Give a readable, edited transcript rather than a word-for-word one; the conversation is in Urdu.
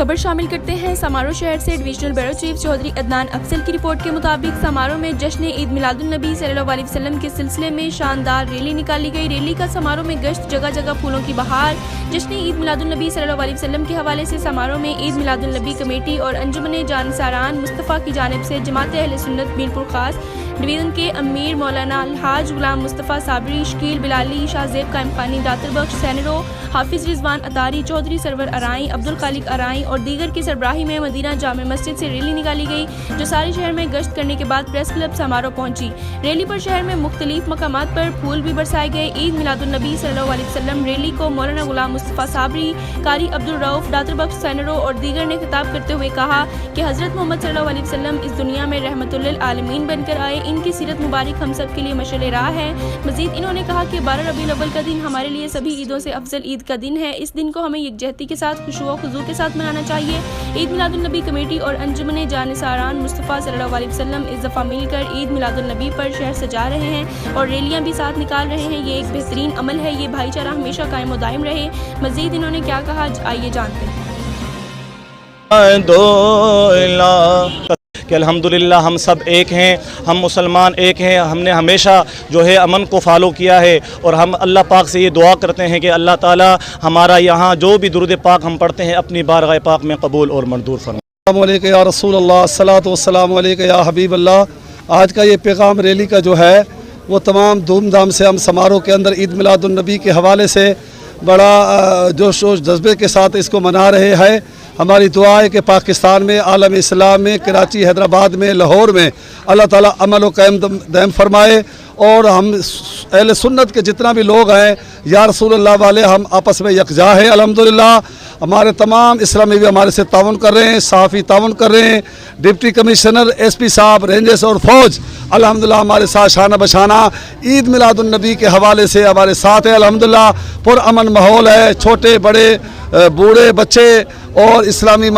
خبر شامل کرتے ہیں سمارو شہر سے۔ Divisional bureau chief Chaudhry Adnan Afzal کی رپورٹ کے مطابق سمارو میں جشن عید میلاد النبی صلی اللہ علیہ وسلم کے سلسلے میں شاندار ریلی نکالی گئی۔ ریلی کا سمارو میں گشت، جگہ جگہ پھولوں کی بہار۔ جشن عید میلاد النبی صلی اللہ علیہ وسلم کے حوالے سے سمارو میں عید میلاد النبی کمیٹی اور انجمن جانثاران مصطفیٰ کی جانب سے جماعت اہل سنت مینپور خاص ڈویژن کے امیر مولانا الحاج غلام مصطفیٰ صابری، شکیل بلالی، شاہ زیب قائم خانی، داتر بخش سینرو، حافظ رضوان اتاری، چودھری سرور ارائیں، عبدالخالق ارائیں اور دیگر کی سربراہی میں مدینہ جامع مسجد سے ریلی نکالی گئی، جو سارے شہر میں گشت کرنے کے بعد پریس کلب سمارو پہنچی۔ ریلی پر شہر میں مختلف مقامات پر پھول بھی برسائے گئے۔ عید میلاد النبی صلی اللہ علیہ وسلم ریلی کو مولانا غلام مصطفیٰ صابری، قاری عبدالرؤف، داتر بخش سینرو اور دیگر نے خطاب کرتے ہوئے کہا کہ حضرت محمد صلی اللہ علیہ وسلم اس دنیا میں رحمت للعالمین بن کر آئے، ان کی سیرت مبارک ہم سب کے لیے مشعل راہ ہے۔ مزید انہوں نے کہا کہ 12 ربیع الاول کا دن ہمارے لیے سبھی عیدوں سے افضل عید کا دن ہے۔ اس دن کو ہمیں یکجہتی کے ساتھ خشوع و خضوع کے ساتھ منانا چاہیے۔ عید میلاد النبی کمیٹی اور انجمن جانثاران مصطفیٰ صلی اللہ علیہ وسلم اس دفعہ مل کر عید میلاد النبی پر شہر سجا رہے ہیں اور ریلیاں بھی ساتھ نکال رہے ہیں۔ یہ ایک بہترین عمل ہے، یہ بھائی چارہ ہمیشہ قائم و دائم رہے۔ مزید انہوں نے کیا کہا، آئیے جانتے ہیں۔ کہ الحمدللہ ہم سب ایک ہیں، ہم مسلمان ایک ہیں۔ ہم نے ہمیشہ جو ہے امن کو فالو کیا ہے اور ہم اللہ پاک سے یہ دعا کرتے ہیں کہ اللہ تعالی ہمارا یہاں جو بھی درود پاک ہم پڑھتے ہیں اپنی بارگاہ پاک میں قبول اور منظور فرمائے۔ السلام علیکم یا رسول اللہ، الصلاۃ والسلام علیکم یا حبیب اللہ۔ آج کا یہ پیغام ریلی کا جو ہے وہ تمام دھوم دھام سے ہم سمارو کے اندر عید میلاد النبی کے حوالے سے بڑا جوش و جذبے کے ساتھ اس کو منا رہے ہیں۔ ہماری دعا ہے کہ پاکستان میں، عالم اسلام میں، کراچی، حیدرآباد میں، لاہور میں اللہ تعالیٰ عمل و قائم دائم فرمائے اور ہم اہل سنت کے جتنا بھی لوگ ہیں یا رسول اللہ والے ہم آپس میں یکجا ہیں الحمدللہ۔ ہمارے تمام اسلامی بھی ہمارے سے تعاون کر رہے ہیں، صحافی تعاون کر رہے ہیں، ڈپٹی کمشنر، ایس پی صاحب، رینجرز اور فوج الحمدللہ ہمارے ساتھ شانہ بشانہ عید میلاد النبی کے حوالے سے ہمارے ساتھ ہے الحمدللہ۔ پر امن ماحول ہے، چھوٹے بڑے بوڑھے بچے اور اسلامی